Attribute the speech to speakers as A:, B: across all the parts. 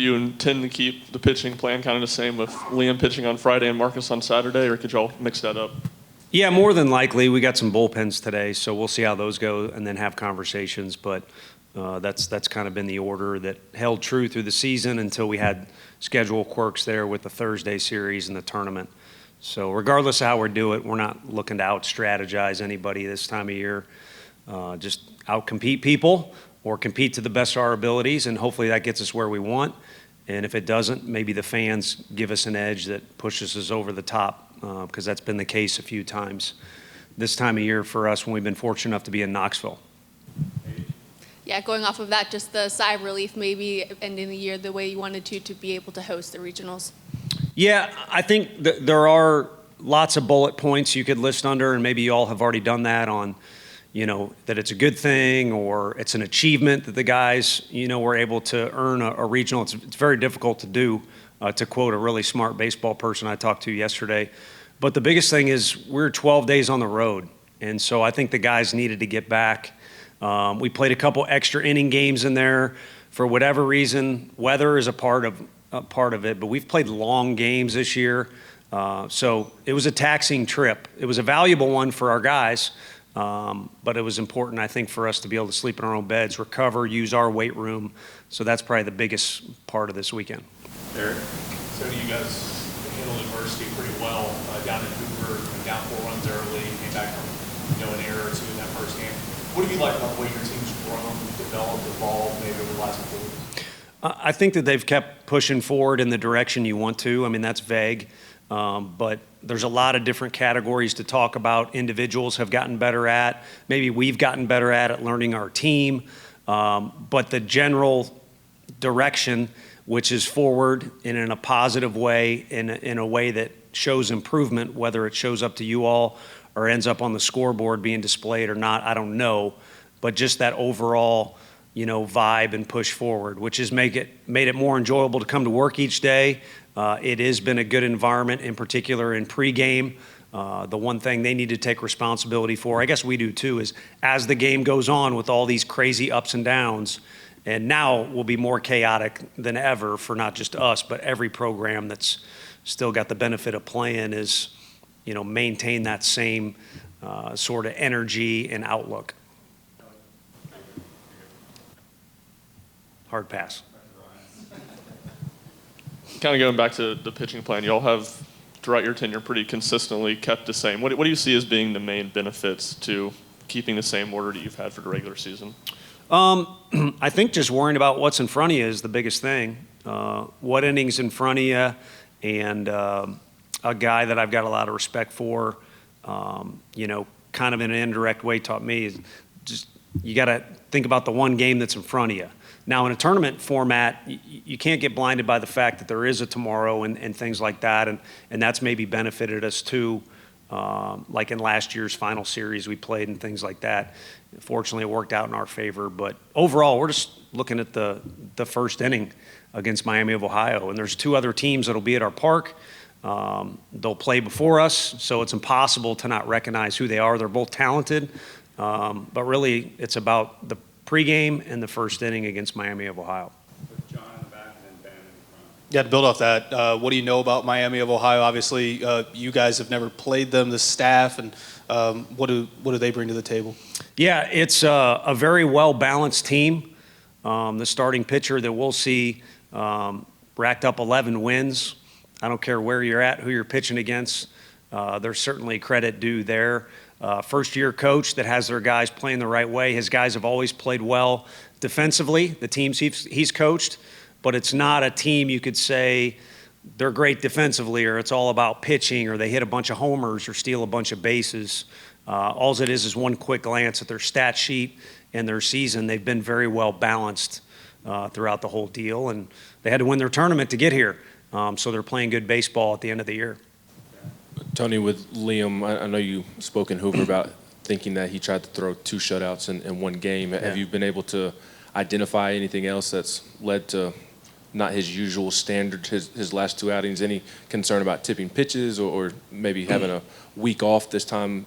A: Do you intend to keep the pitching plan kind of the same with Liam pitching on Friday and Marcus on Saturday, or could y'all mix that up?
B: Yeah, more than likely. We got some bullpens today, so we'll see how those go and then have conversations. But that's kind of been the order that held true through the season until we had schedule quirks there with the Thursday series and the tournament. So regardless of how we do it, we're not looking to out-strategize anybody this time of year. Just out-compete people or compete to the best of our abilities, and hopefully that gets us where we want. And if it doesn't, maybe the fans give us an edge that pushes us over the top, because that's been the case a few times this time of year for us when we've been fortunate enough to be in Knoxville.
C: Yeah, going off of that, just the sigh of relief maybe ending the year the way you wanted to be able to host the regionals.
B: Yeah, I think that there are lots of bullet points you could list under, and maybe you all have already done that on, that it's a good thing or it's an achievement that the guys, were able to earn a regional. It's very difficult to do, to quote a really smart baseball person I talked to yesterday. But the biggest thing is we're 12 days on the road, and so I think the guys needed to get back. We played a couple extra inning games in there for whatever reason. Weather is a part of it, but we've played long games this year. So it was a taxing trip. It was a valuable one for our guys, but it was important, I think, for us to be able to sleep in our own beds, recover, use our weight room. So that's probably the biggest part of this weekend.
D: Eric, so you guys handled adversity pretty well down in Hoover, down 4 runs early, came back from an error or two in that first game. What do you like about the way your team's grown, developed, evolved maybe over the last couple of weeks?
B: I think that they've kept pushing forward in the direction you want to. I mean, that's vague, but there's a lot of different categories to talk about. Individuals have gotten better at. Maybe we've gotten better at learning our team. But the general direction, which is forward and in a positive way, in a way that shows improvement, whether it shows up to you all or ends up on the scoreboard being displayed or not, I don't know. But just that overall vibe and push forward, which has made it more enjoyable to come to work each day. It has been a good environment, in particular in pregame. The one thing they need to take responsibility for, I guess we do too, is as the game goes on with all these crazy ups and downs, and now will be more chaotic than ever for not just us, but every program that's still got the benefit of playing is, maintain that same sort of energy and outlook. Hard pass.
A: Kind of going back to the pitching plan, y'all have, throughout your tenure, pretty consistently kept the same. What do you see as being the main benefits to keeping the same order that you've had for the regular season?
B: I think just worrying about what's in front of you is the biggest thing. What innings in front of you, and a guy that I've got a lot of respect for, kind of in an indirect way taught me is just you got to think about the one game that's in front of you. Now, in a tournament format, you can't get blinded by the fact that there is a tomorrow and things like that, and that's maybe benefited us too, like in last year's final series we played and things like that. Fortunately, it worked out in our favor, but overall, we're just looking at the first inning against Miami of Ohio, and there's 2 other teams that'll be at our park. They'll play before us, so it's impossible to not recognize who they are. They're both talented, but really it's about the pregame and the first inning against Miami of Ohio.
E: John in the back and then Ben in front.
F: Yeah, to build off that, what do you know about Miami of Ohio? Obviously, you guys have never played them, the staff, and what do they bring to the table?
B: Yeah, it's a very well-balanced team. The starting pitcher that we'll see racked up 11 wins. I don't care where you're at, who you're pitching against. There's certainly credit due there. First-year coach that has their guys playing the right way. His guys have always played well defensively, the teams he's coached, but it's not a team you could say they're great defensively or it's all about pitching or they hit a bunch of homers or steal a bunch of bases. All it is one quick glance at their stat sheet and their season. They've been very well balanced throughout the whole deal, and they had to win their tournament to get here. So they're playing good baseball at the end of the year.
G: Tony, with Liam, I know you spoke in Hoover about thinking that he tried to throw 2 shutouts in one game. Yeah. Have you been able to identify anything else that's led to not his usual standard, his last 2 outings? Any concern about tipping pitches or maybe having a week off this time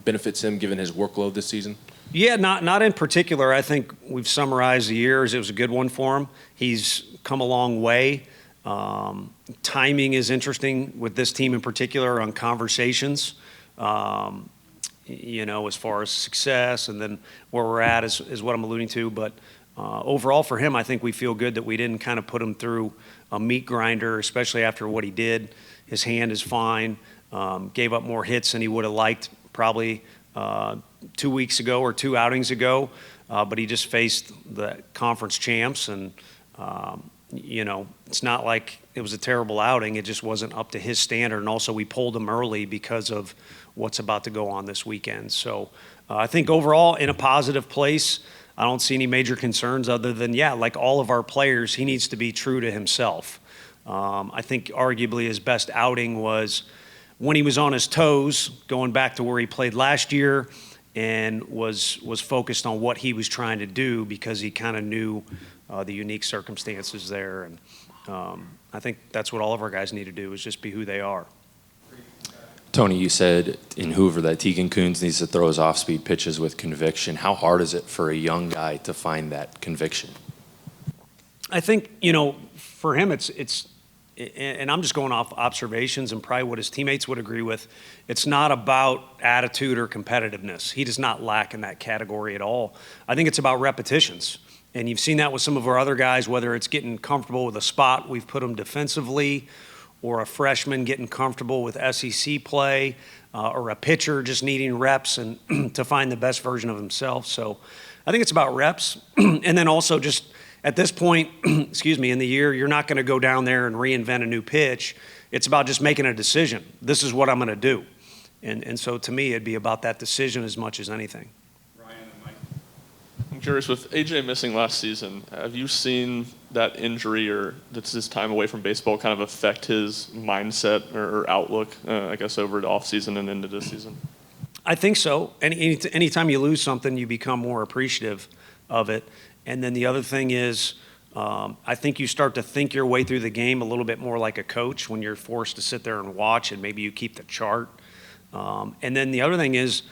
G: benefits him given his workload this season?
B: Yeah, not in particular. I think we've summarized the year as it was a good one for him. He's come a long way. Timing is interesting with this team in particular on conversations, as far as success and then where we're at is what I'm alluding to. But overall for him, I think we feel good that we didn't kind of put him through a meat grinder, especially after what he did. His hand is fine. Gave up more hits than he would have liked probably 2 weeks ago or 2 outings ago, but he just faced the conference champs, and it's not like it was a terrible outing. It just wasn't up to his standard, and also we pulled him early because of what's about to go on this weekend. So I think overall in a positive place. I don't see any major concerns other than, like all of our players, he needs to be true to himself. I think arguably his best outing was when he was on his toes, going back to where he played last year, and was focused on what he was trying to do because he kind of knew the unique circumstances there. And I think that's what all of our guys need to do, is just be who they are.
H: Tony, you said in Hoover that Tegan Kuhns needs to throw his off-speed pitches with conviction. How hard is it for a young guy to find that conviction?
B: I think, for him, it's and I'm just going off observations and probably what his teammates would agree with. It's not about attitude or competitiveness. He does not lack in that category at all. I think it's about repetitions. And you've seen that with some of our other guys, whether it's getting comfortable with a spot we've put them defensively, or a freshman getting comfortable with SEC play, or a pitcher just needing reps and to find the best version of himself. So I think it's about reps. And then also just at this point, in the year, you're not going to go down there and reinvent a new pitch. It's about just making a decision. This is what I'm going to do. And so to me, it'd be about that decision as much as anything.
E: Ryan and Mike.
A: I'm curious, with AJ missing last season, have you seen that injury or that's his time away from baseball kind of affect his mindset or outlook, I guess, over the offseason and into this season?
B: I think so. Anytime you lose something, you become more appreciative of it. And then the other thing is, I think you start to think your way through the game a little bit more like a coach when you're forced to sit there and watch, and maybe you keep the chart. And then the other thing is,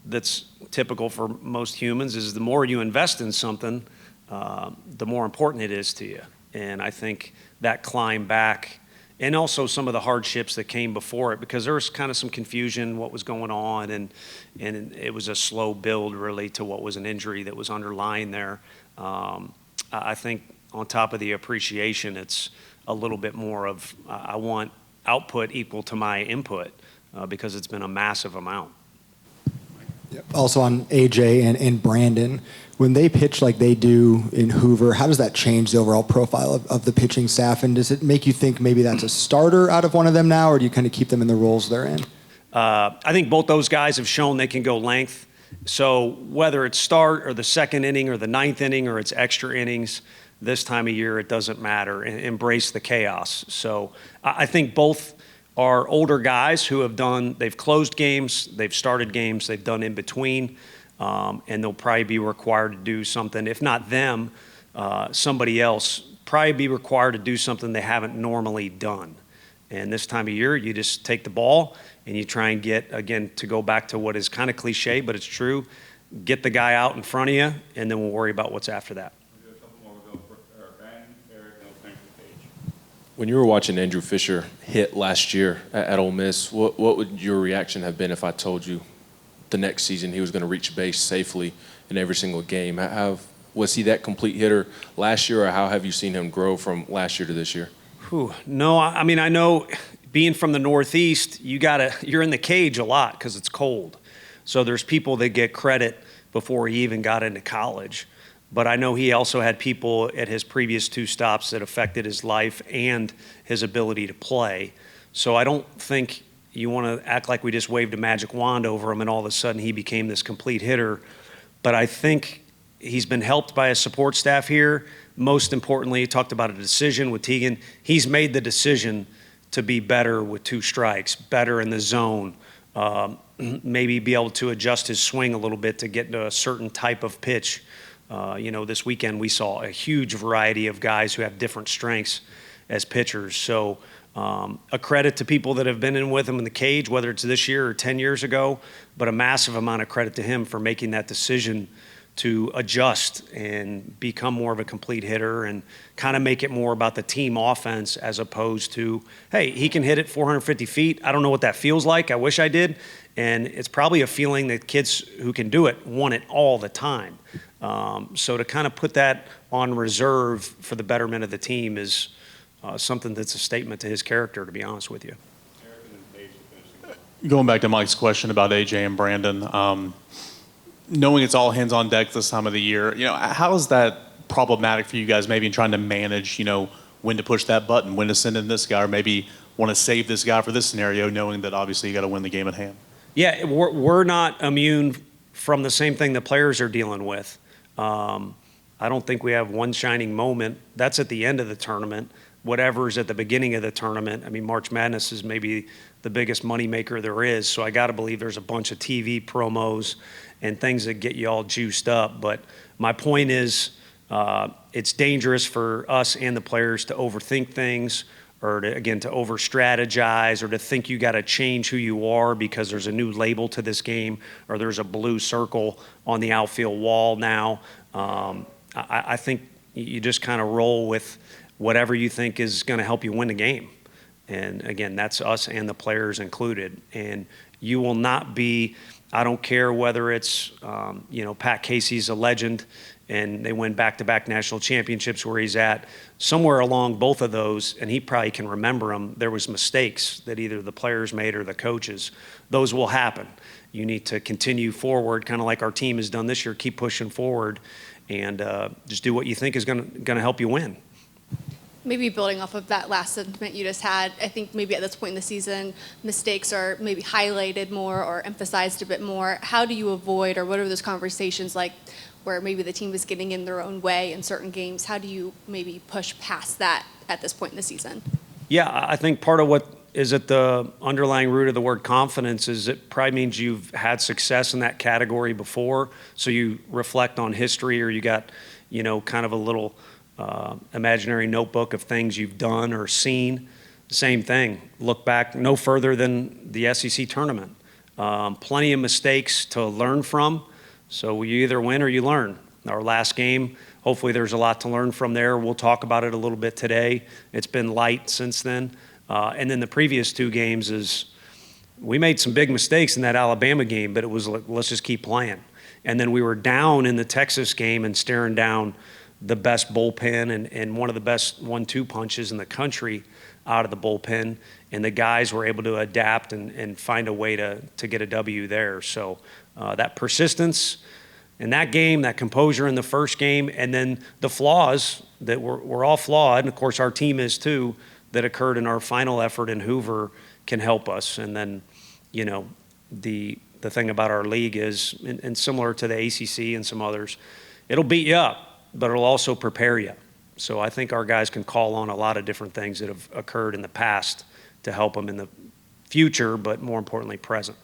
B: that's typical for most humans, is the more you invest in something, the more important it is to you. And I think that climb back, and also some of the hardships that came before it, because there was kind of some confusion what was going on, and it was a slow build really to what was an injury that was underlying there. I think on top of the appreciation, it's a little bit more of I want output equal to my input, because it's been a massive amount.
I: Also on AJ and Brandon, when they pitch like they do in Hoover, how does that change the overall profile of the pitching staff? And does it make you think maybe that's a starter out of one of them now, or do you kind of keep them in the roles they're in?
B: I think both those guys have shown they can go length. So whether it's start or the second inning or the ninth inning or it's extra innings, this time of year it doesn't matter. Embrace the chaos. So I think both are older guys who they've closed games, they've started games, they've done in between, and they'll probably be required to do something, if not them, somebody else, probably be required to do something they haven't normally done. And this time of year, you just take the ball and you try and get, again, to go back to what is kind of cliche, but it's true, get the guy out in front of you, and then we'll worry about what's after that.
E: We'll do a couple more. We'll go for Ben, Eric, and we'll finish with Paige.
G: When you were watching Andrew Fisher hit last year at Ole Miss, what would your reaction have been if I told you the next season he was going to reach base safely in every single game? Was he that complete hitter last year, or how have you seen him grow from last year to this year?
B: No, I mean, I know being from the Northeast, you're in the cage a lot because it's cold. So there's people that get credit before he even got into college. But I know he also had people at his previous 2 stops that affected his life and his ability to play. So I don't think you want to act like we just waved a magic wand over him and all of a sudden he became this complete hitter. But I think he's been helped by his support staff here. Most importantly, he talked about a decision with Tegan. He's made the decision to be better with 2 strikes, better in the zone, maybe be able to adjust his swing a little bit to get into a certain type of pitch. This weekend we saw a huge variety of guys who have different strengths as pitchers. So A credit to people that have been in with him in the cage, whether it's this year or 10 years ago, but a massive amount of credit to him for making that decision to adjust and become more of a complete hitter and kind of make it more about the team offense as opposed to, hey, he can hit it 450 feet. I don't know what that feels like. I wish I did. And it's probably a feeling that kids who can do it want it all the time. So to kind of put that on reserve for the betterment of the team is something that's a statement to his character, to be honest with you.
D: Going back to Mike's question about AJ and Brandon, knowing it's all hands on deck this time of the year, how is that problematic for you guys maybe in trying to manage, when to push that button, when to send in this guy, or maybe want to save this guy for this scenario, knowing that obviously you got to win the game at hand?
B: Yeah, we're not immune from the same thing the players are dealing with. I don't think we have one shining moment. That's at the end of the tournament. Whatever's at the beginning of the tournament. I mean, March Madness is maybe the biggest moneymaker there is, so I got to believe there's a bunch of TV promos and things that get you all juiced up. But my point is, it's dangerous for us and the players to overthink things or to over-strategize or to think you got to change who you are because there's a new label to this game or there's a blue circle on the outfield wall now. I think you just kind of roll with whatever you think is going to help you win the game. And again, that's us and the players included. And you will not be, I don't care whether it's, Pat Casey's a legend and they win back-to-back national championships where he's at. Somewhere along both of those, and he probably can remember them, there was mistakes that either the players made or the coaches. Those will happen. You need to continue forward, kind of like our team has done this year, keep pushing forward and just do what you think is going to help you win.
C: Maybe building off of that last sentiment you just had, I think maybe at this point in the season, mistakes are maybe highlighted more or emphasized a bit more. How do you avoid, or what are those conversations like where maybe the team is getting in their own way in certain games? How do you maybe push past that at this point in the season?
B: Yeah, I think part of what is at the underlying root of the word confidence is it probably means you've had success in that category before, so you reflect on history or you got, kind of a little imaginary notebook of things you've done or seen. Same thing. Look back no further than the SEC tournament. Plenty of mistakes to learn from. So you either win or you learn. Our last game, hopefully there's a lot to learn from there. We'll talk about it a little bit today. It's been light since then. And then the previous two games is we made some big mistakes in that Alabama game, but it was like, let's just keep playing. And then we were down in the Texas game and staring down the best bullpen and one of the best 1-2 punches in the country out of the bullpen. And the guys were able to adapt and find a way to get a W there. So that persistence in that game, that composure in the first game, and then the flaws that we're all flawed, and of course our team is too, that occurred in our final effort in Hoover can help us. And then, the thing about our league is, and similar to the ACC and some others, it'll beat you up, but it'll also prepare you. So I think our guys can call on a lot of different things that have occurred in the past to help them in the future, but more importantly, present.